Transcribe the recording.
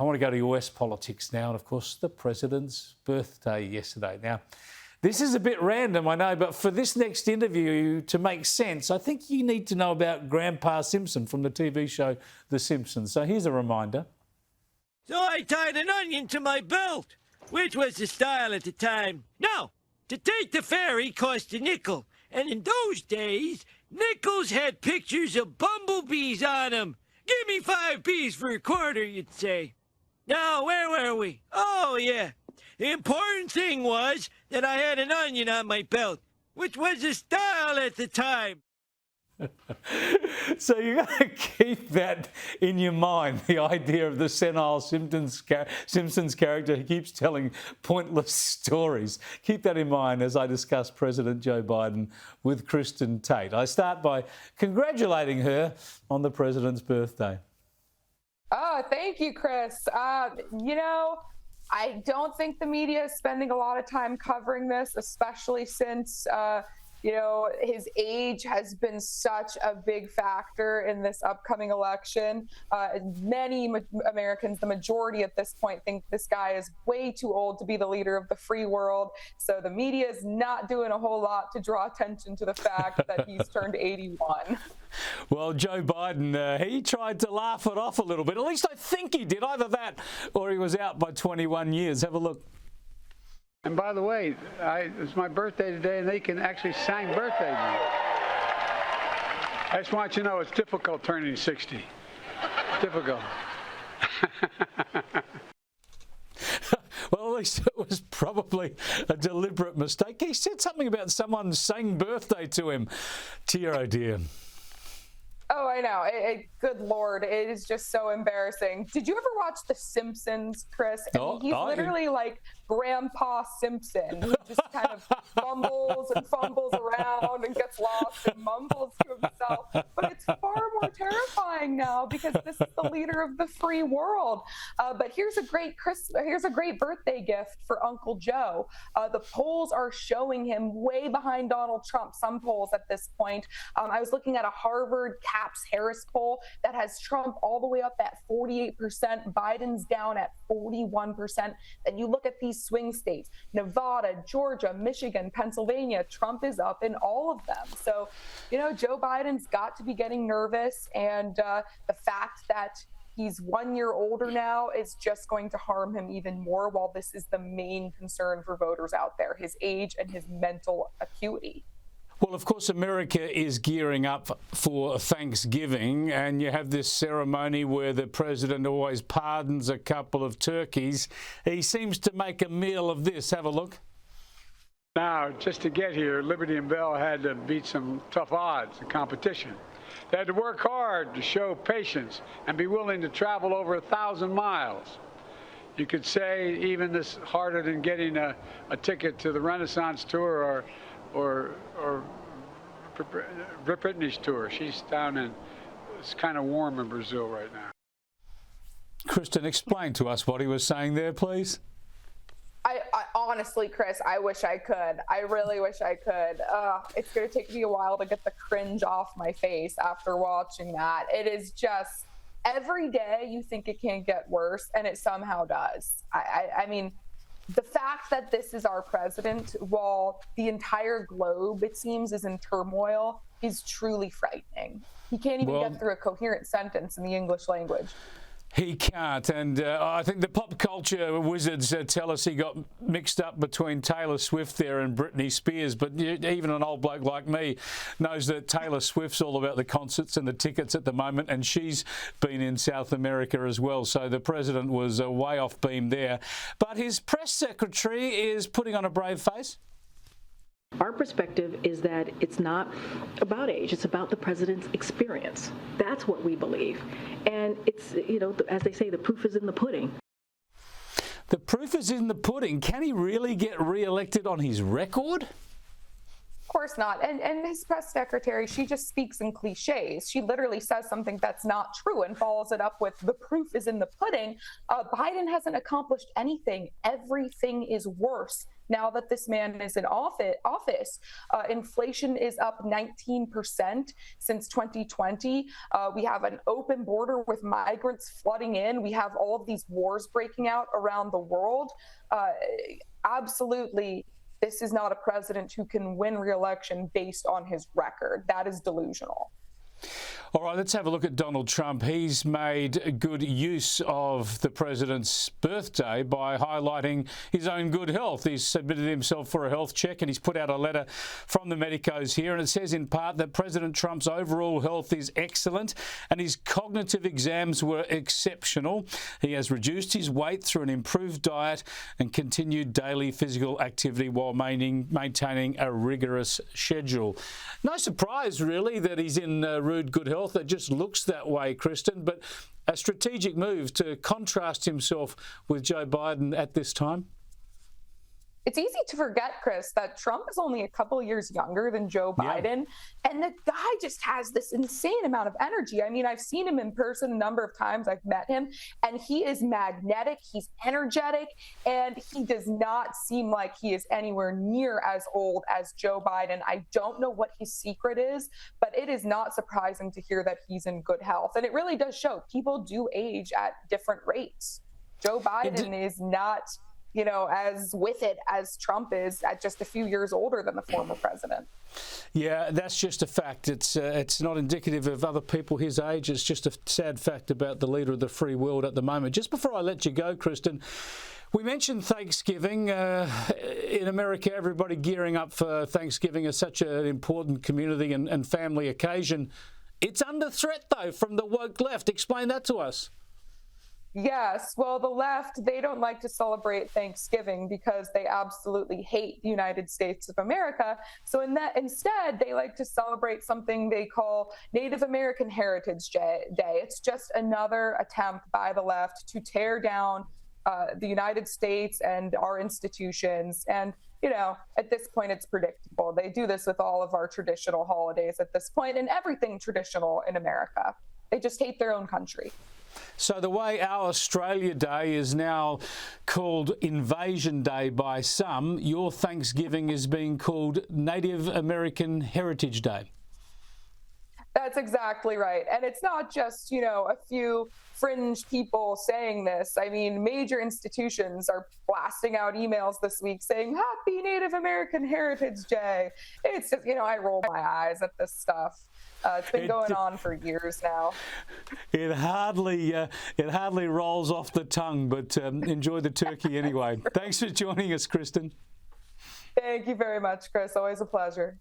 I want to go to US politics now, and of course, the president's birthday yesterday. Now, this is a bit random, I know, but for this next interview to make sense, I think you need to know about Grandpa Simpson from the TV show The Simpsons. So here's a reminder. So I tied an onion to my belt, which was the style at the time. Now, to take the ferry cost a nickel, and in those days, nickels had pictures of bumblebees on them. Give me 5 B's for a quarter, you'd say. Now, where were we? Oh, yeah. The important thing was that I had an onion on my belt, which was the style at the time. So you got to keep that in your mind, the idea of the senile Simpsons character who keeps telling pointless stories. Keep that in mind as I discuss President Joe Biden with Kristin Tate. I start by congratulating her on the president's birthday. Oh, thank you, Chris. You know, I don't think the media is spending a lot of time covering this, especially since you know, his age has been such a big factor in this upcoming election. Many Americans, the majority at this point, think this guy is way too old to be the leader of the free world. So the media is not doing a whole lot to draw attention to the fact that he's turned 81. Well, Joe Biden, he tried to laugh it off a little bit. At least I think he did. Either that or he was out by 21 years. Have a look. And by the way, it's my birthday today, and they can actually sing birthday music. I just want you to know it's difficult turning 60. Difficult. Well, at least it was probably a deliberate mistake. He said something about someone saying birthday to him. Dear, oh dear. Oh, I know. Good Lord. It is just so embarrassing. Did you ever watch The Simpsons, Chris? I mean, he's literally like Grandpa Simpson. He just kind of fumbles and fumbles around and gets lost and mumbles to himself. But it's far more terrifying now because this is the leader of the free world. But here's a great birthday gift for Uncle Joe. The polls are showing him way behind Donald Trump, some polls at this point. I was looking at a Harvard Harris poll that has Trump all the way up at 48%, Biden's down at 41%. Then you look at these swing states, Nevada, Georgia, Michigan, Pennsylvania, Trump is up in all of them. So, you know, Joe Biden's got to be getting nervous, and the fact that he's 1 year older now is just going to harm him even more, while this is the main concern for voters out there, his age and his mental acuity. Well, of course, America is gearing up for Thanksgiving, and you have this ceremony where the president always pardons a couple of turkeys. He seems to make a meal of this. Have a look. Now, just to get here, Liberty and Bell had to beat some tough odds and competition. They had to work hard to show patience and be willing to travel over 1,000 miles. You could say even this harder than getting a ticket to the Renaissance tour or Britney's tour. She's down in, it's kind of warm in Brazil right now. Kristin, explain to us what he was saying there, please. I honestly, Chris, I wish I could. I really wish I could. It's going to take me a while to get the cringe off my face after watching that. It is just, every day you think it can't get worse, and it somehow does. I mean, the fact that this is our president, while the entire globe, it seems, is in turmoil, is truly frightening. He can't even get through a coherent sentence in the English language. He can't, and I think the pop culture wizards tell us he got mixed up between Taylor Swift there and Britney Spears, but even an old bloke like me knows that Taylor Swift's all about the concerts and the tickets at the moment, and she's been in South America as well, so the president was way off beam there. But his press secretary is putting on a brave face. Our perspective is that it's not about age, it's about the president's experience. That's what we believe. And it's, you know, as they say, the proof is in the pudding. The proof is in the pudding. Can he really get re-elected on his record? Of course not. And his press secretary, she just speaks in cliches. She literally says something that's not true and follows it up with the proof is in the pudding. Biden hasn't accomplished anything. Everything is worse now that this man is in office. Inflation is up 19% since 2020. We have an open border with migrants flooding in. We have all of these wars breaking out around the world. Absolutely, this is not a president who can win re-election based on his record. That is delusional. All right, let's have a look at Donald Trump. He's made good use of the president's birthday by highlighting his own good health. He's submitted himself for a health check and he's put out a letter from the medicos here, and it says in part that President Trump's overall health is excellent and his cognitive exams were exceptional. He has reduced his weight through an improved diet and continued daily physical activity while maintaining a rigorous schedule. No surprise, really, that he's in rude good health. It just looks that way, Kristin, but a strategic move to contrast himself with Joe Biden at this time. It's easy to forget, Chris, that Trump is only a couple of years younger than Joe Biden. Yeah. And the guy just has this insane amount of energy. I mean, I've seen him in person a number of times. I've met him, and he is magnetic. He's energetic, and he does not seem like he is anywhere near as old as Joe Biden. I don't know what his secret is, but it is not surprising to hear that he's in good health. And it really does show people do age at different rates. Joe Biden is not, as with it as Trump is, at just a few years older than the former president. Yeah, that's just a fact. It's not indicative of other people his age. It's just a sad fact about the leader of the free world at the moment. Just before I let you go, Kristin, we mentioned Thanksgiving. In America, everybody gearing up for Thanksgiving is such an important community and family occasion. It's under threat, though, from the woke left. Explain that to us. Yes. Well, the left, they don't like to celebrate Thanksgiving because they absolutely hate the United States of America. So instead, they like to celebrate something they call Native American Heritage Day. It's just another attempt by the left to tear down the United States and our institutions. And, at this point, it's predictable. They do this with all of our traditional holidays at this point and everything traditional in America. They just hate their own country. So the way our Australia Day is now called Invasion Day by some, your Thanksgiving is being called Native American Heritage Day. That's exactly right. And it's not just, a few fringe people saying this. I mean, major institutions are blasting out emails this week saying, Happy Native American Heritage Day. It's just, I roll my eyes at this stuff. It's been going on for years now. It hardly rolls off the tongue, but enjoy the turkey anyway. Thanks for joining us, Kristin. Thank you very much, Chris. Always a pleasure.